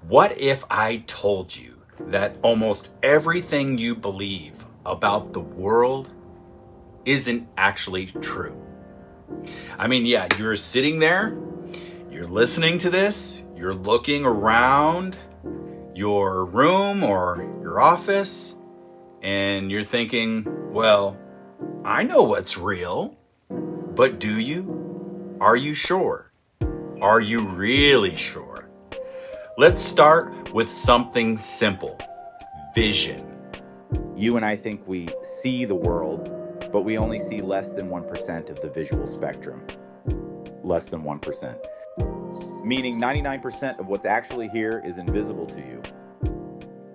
What if I told you that almost everything you believe about the world isn't actually true? I mean, yeah, you're sitting there, you're listening to this, you're looking around your room or your office, and you're thinking, well, I know what's real, but do you? Are you sure? Are you really sure? Let's start with something simple: vision. You and I think we see the world, but we only see less than 1% of the visual spectrum. Less than 1%. Meaning 99% of what's actually here is invisible to you.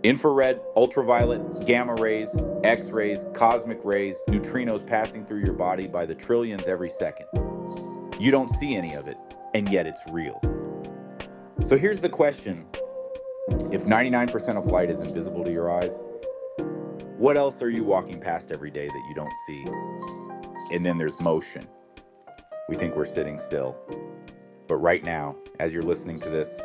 Infrared, ultraviolet, gamma rays, X-rays, cosmic rays, neutrinos passing through your body by the trillions every second. You don't see any of it, and yet it's real. So here's the question. If 99% of light is invisible to your eyes, what else are you walking past every day that you don't see? And then there's motion. We think we're sitting still. But right now, as you're listening to this,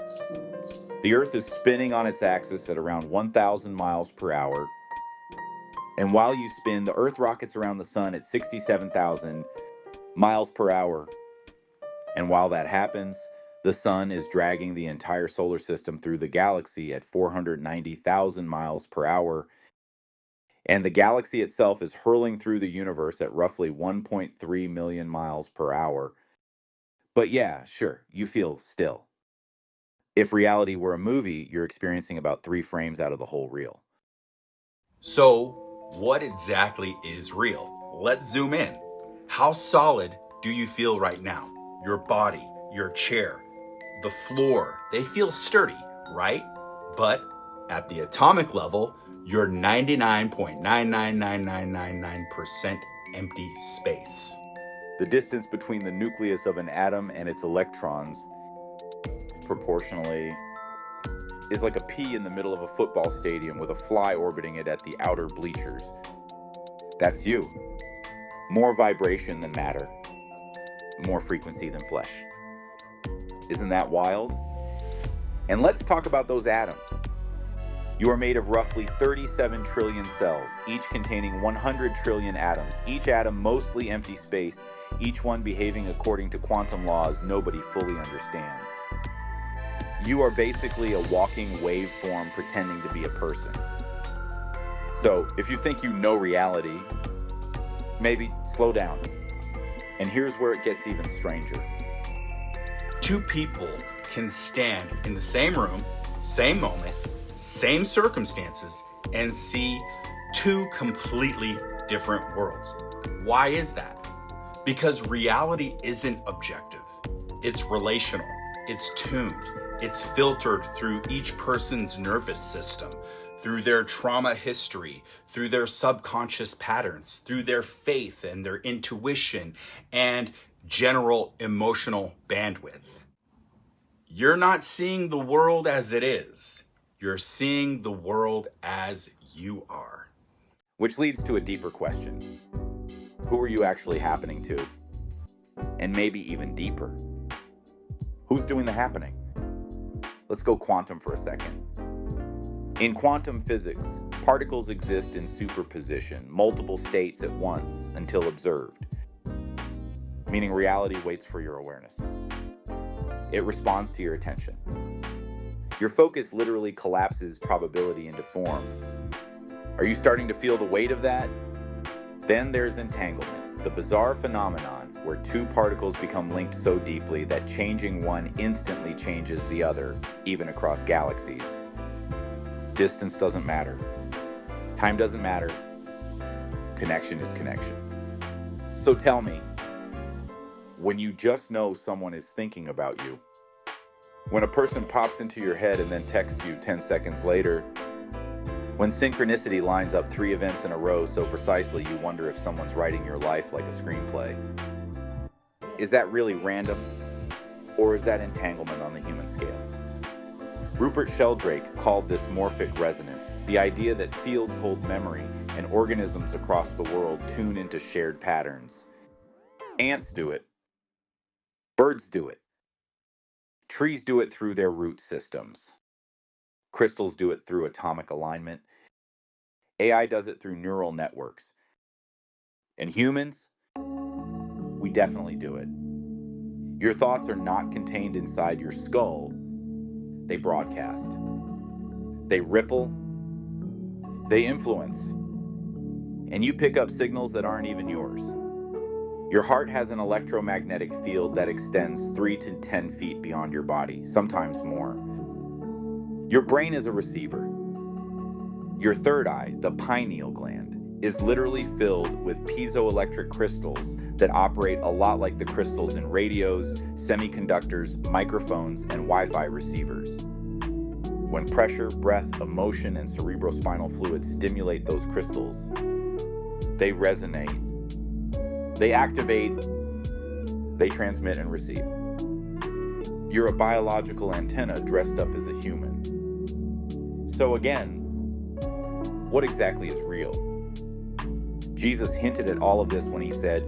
the Earth is spinning on its axis at around 1,000 miles per hour. And while you spin, the Earth rockets around the sun at 67,000 miles per hour. And while that happens, the sun is dragging the entire solar system through the galaxy at 490,000 miles per hour. And the galaxy itself is hurling through the universe at roughly 1.3 million miles per hour. But yeah, sure, you feel still. If reality were a movie, you're experiencing about 3 frames out of the whole reel. So, what exactly is real? Let's zoom in. How solid do you feel right now? Your body, your chair, the floor, they feel sturdy, right? But at the atomic level, you're 99.999999% empty space. The distance between the nucleus of an atom and its electrons, proportionally, is like a pea in the middle of a football stadium with a fly orbiting it at the outer bleachers. That's you. More vibration than matter. More frequency than flesh. Isn't that wild? And let's talk about those atoms. You are made of roughly 37 trillion cells, each containing 100 trillion atoms, each atom mostly empty space, each one behaving according to quantum laws nobody fully understands. You are basically a walking waveform pretending to be a person. So, if you think you know reality, maybe slow down. And here's where it gets even stranger. Two people can stand in the same room, same moment, same circumstances, and see two completely different worlds. Why is that? Because reality isn't objective. It's relational. It's tuned. It's filtered through each person's nervous system, through their trauma history, through their subconscious patterns, through their faith and their intuition and general emotional bandwidth. You're not seeing the world as it is. You're seeing the world as you are. Which leads to a deeper question. Who are you actually happening to? And maybe even deeper. Who's doing the happening? Let's go quantum for a second. In quantum physics, particles exist in superposition, multiple states at once, until observed. Meaning reality waits for your awareness. It responds to your attention. Your focus literally collapses probability into form. Are you starting to feel the weight of that? Then there's entanglement, the bizarre phenomenon where two particles become linked so deeply that changing one instantly changes the other, even across galaxies. Distance doesn't matter. Time doesn't matter. Connection is connection. So tell me, when you just know someone is thinking about you, when a person pops into your head and then texts you 10 seconds later, when synchronicity lines up 3 events in a row so precisely you wonder if someone's writing your life like a screenplay, is that really random? Or is that entanglement on the human scale? Rupert Sheldrake called this morphic resonance, the idea that fields hold memory and organisms across the world tune into shared patterns. Ants do it. Birds do it. Trees do it through their root systems. Crystals do it through atomic alignment. AI does it through neural networks. And humans, we definitely do it. Your thoughts are not contained inside your skull. They broadcast. They ripple. They influence. And you pick up signals that aren't even yours. Your heart has an electromagnetic field that extends 3 to 10 feet beyond your body, sometimes more. Your brain is a receiver. Your third eye, the pineal gland, is literally filled with piezoelectric crystals that operate a lot like the crystals in radios, semiconductors, microphones, and Wi-Fi receivers. When pressure, breath, emotion, and cerebrospinal fluid stimulate those crystals, they resonate, they activate, they transmit and receive. You're a biological antenna dressed up as a human. So again, what exactly is real? Jesus hinted at all of this when he said,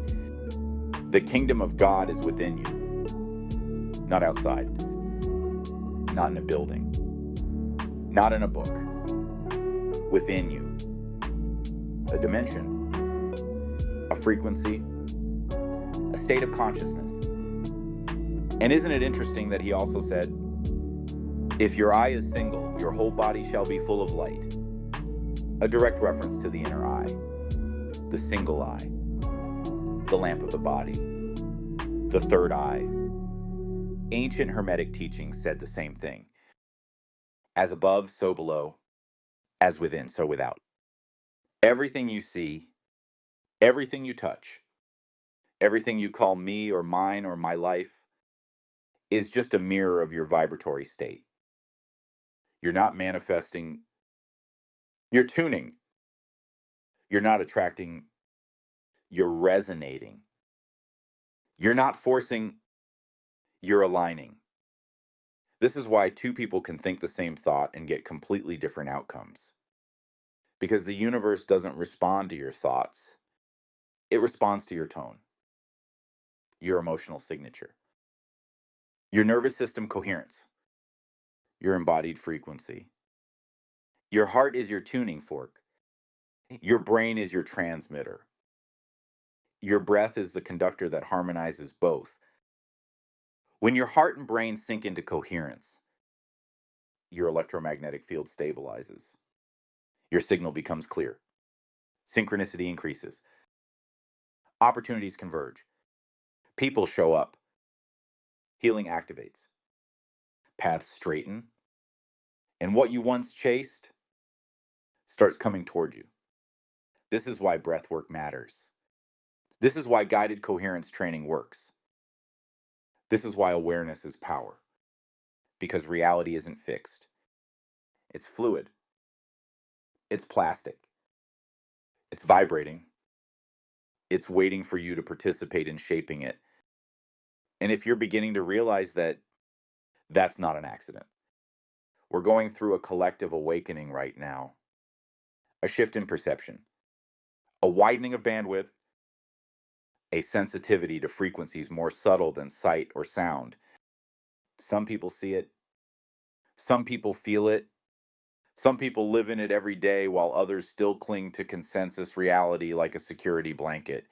"The kingdom of God is within you, not outside, not in a building, not in a book, within you. A dimension, a frequency, a state of consciousness." And isn't it interesting that he also said, "If your eye is single, your whole body shall be full of light." A direct reference to the inner eye, the single eye, the lamp of the body, the third eye. Ancient Hermetic teachings said the same thing. As above, so below, as within, so without. Everything you see, everything you touch, everything you call me or mine or my life is just a mirror of your vibratory state. You're not manifesting, you're tuning. You're not attracting, you're resonating. You're not forcing, you're aligning. This is why two people can think the same thought and get completely different outcomes. Because the universe doesn't respond to your thoughts, it responds to your tone, your emotional signature, your nervous system coherence, your embodied frequency. Your heart is your tuning fork. Your brain is your transmitter. Your breath is the conductor that harmonizes both. When your heart and brain sync into coherence, your electromagnetic field stabilizes. Your signal becomes clear. Synchronicity increases. Opportunities converge. People show up. Healing activates. Paths straighten. And what you once chased starts coming toward you. This is why breath work matters. This is why guided coherence training works. This is why awareness is power. Because reality isn't fixed. It's fluid. It's plastic. It's vibrating. It's waiting for you to participate in shaping it. And if you're beginning to realize that that's not an accident, we're going through a collective awakening right now, a shift in perception, a widening of bandwidth, a sensitivity to frequencies more subtle than sight or sound. Some people see it, some people feel it, some people live in it every day while others still cling to consensus reality like a security blanket.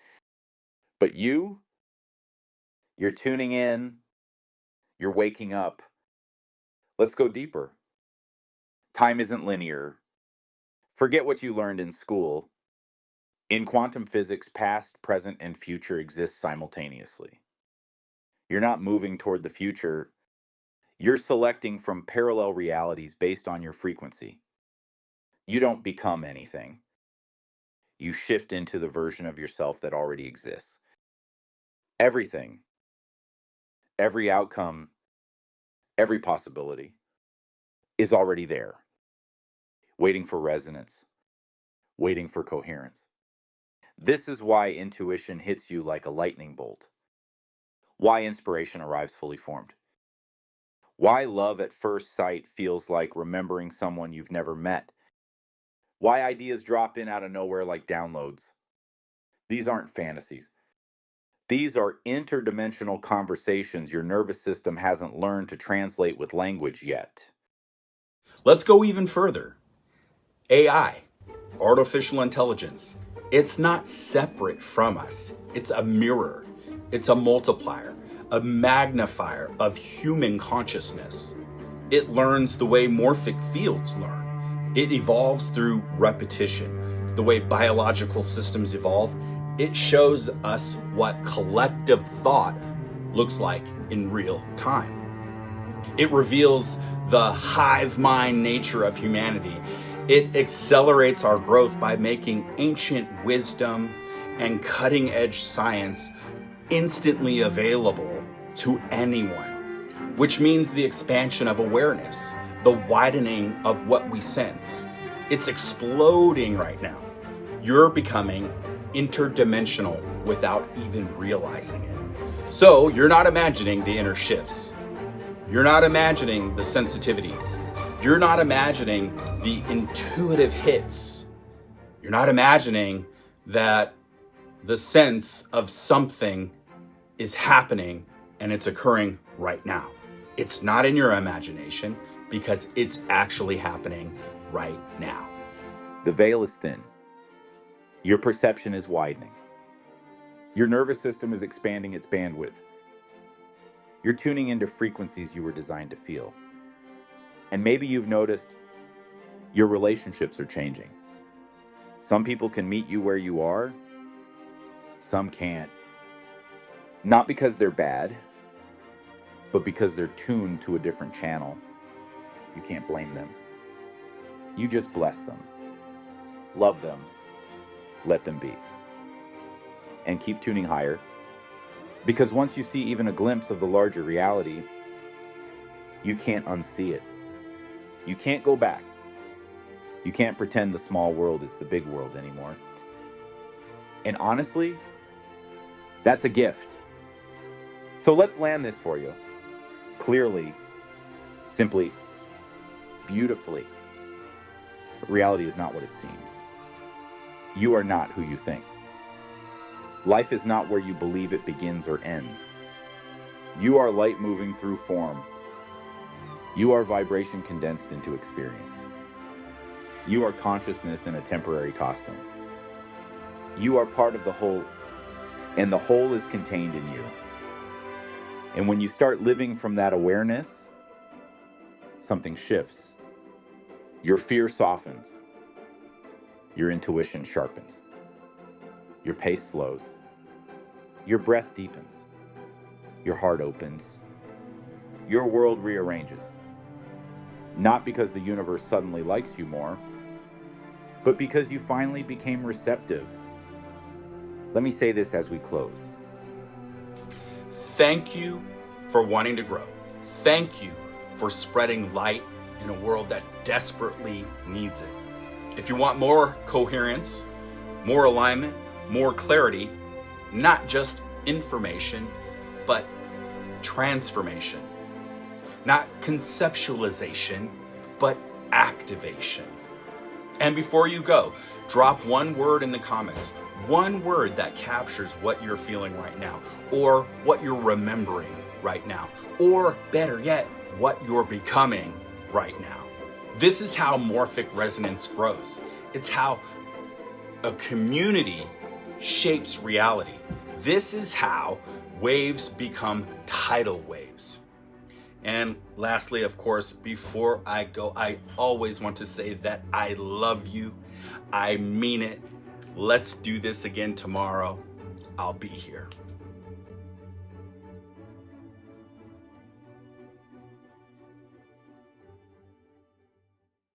But you're tuning in, you're waking up. Let's go deeper. Time isn't linear. Forget what you learned in school. In quantum physics, past, present, and future exist simultaneously. You're not moving toward the future. You're selecting from parallel realities based on your frequency. You don't become anything. You shift into the version of yourself that already exists. Everything, every outcome, every possibility is already there, waiting for resonance, waiting for coherence. This is why intuition hits you like a lightning bolt, why inspiration arrives fully formed, why love at first sight feels like remembering someone you've never met, why ideas drop in out of nowhere like downloads. These aren't fantasies. These are interdimensional conversations your nervous system hasn't learned to translate with language yet. Let's go even further. AI, artificial intelligence, it's not separate from us. It's a mirror. It's a multiplier, a magnifier of human consciousness. It learns the way morphic fields learn. It evolves through repetition. The way biological systems evolve, it shows us what collective thought looks like in real time. It reveals the hive mind nature of humanity. It accelerates our growth by making ancient wisdom and cutting edge science instantly available to anyone, which means the expansion of awareness, the widening of what we sense. It's exploding right now. You're becoming interdimensional without even realizing it. So you're not imagining the inner shifts. You're not imagining the sensitivities. You're not imagining the intuitive hits. You're not imagining that the sense of something is happening and it's occurring right now. It's not in your imagination because it's actually happening right now. The veil is thin. Your perception is widening. Your nervous system is expanding its bandwidth. You're tuning into frequencies you were designed to feel. And maybe you've noticed your relationships are changing. Some people can meet you where you are. Some can't. Not because they're bad, but because they're tuned to a different channel. You can't blame them. You just bless them. Love them. Let them be. And keep tuning higher. Because once you see even a glimpse of the larger reality, you can't unsee it. You can't go back. You can't pretend the small world is the big world anymore. And honestly, that's a gift. So let's land this for you. Clearly, simply, beautifully. Reality is not what it seems. You are not who you think. Life is not where you believe it begins or ends. You are light moving through form. You are vibration condensed into experience. You are consciousness in a temporary costume. You are part of the whole, and the whole is contained in you. And when you start living from that awareness, something shifts. Your fear softens. Your intuition sharpens. Your pace slows. Your breath deepens. Your heart opens. Your world rearranges. Not because the universe suddenly likes you more, but because you finally became receptive. Let me say this as we close. Thank you for wanting to grow. Thank you for spreading light in a world that desperately needs it. If you want more coherence, more alignment, more clarity, not just information, but transformation. Not conceptualization, but activation. And before you go, drop one word in the comments. One word that captures what you're feeling right now, or what you're remembering right now, or better yet, what you're becoming right now. This is how morphic resonance grows. It's how a community shapes reality. This is how waves become tidal waves. And lastly, of course, before I go, I always want to say that I love you. I mean it. Let's do this again tomorrow. I'll be here.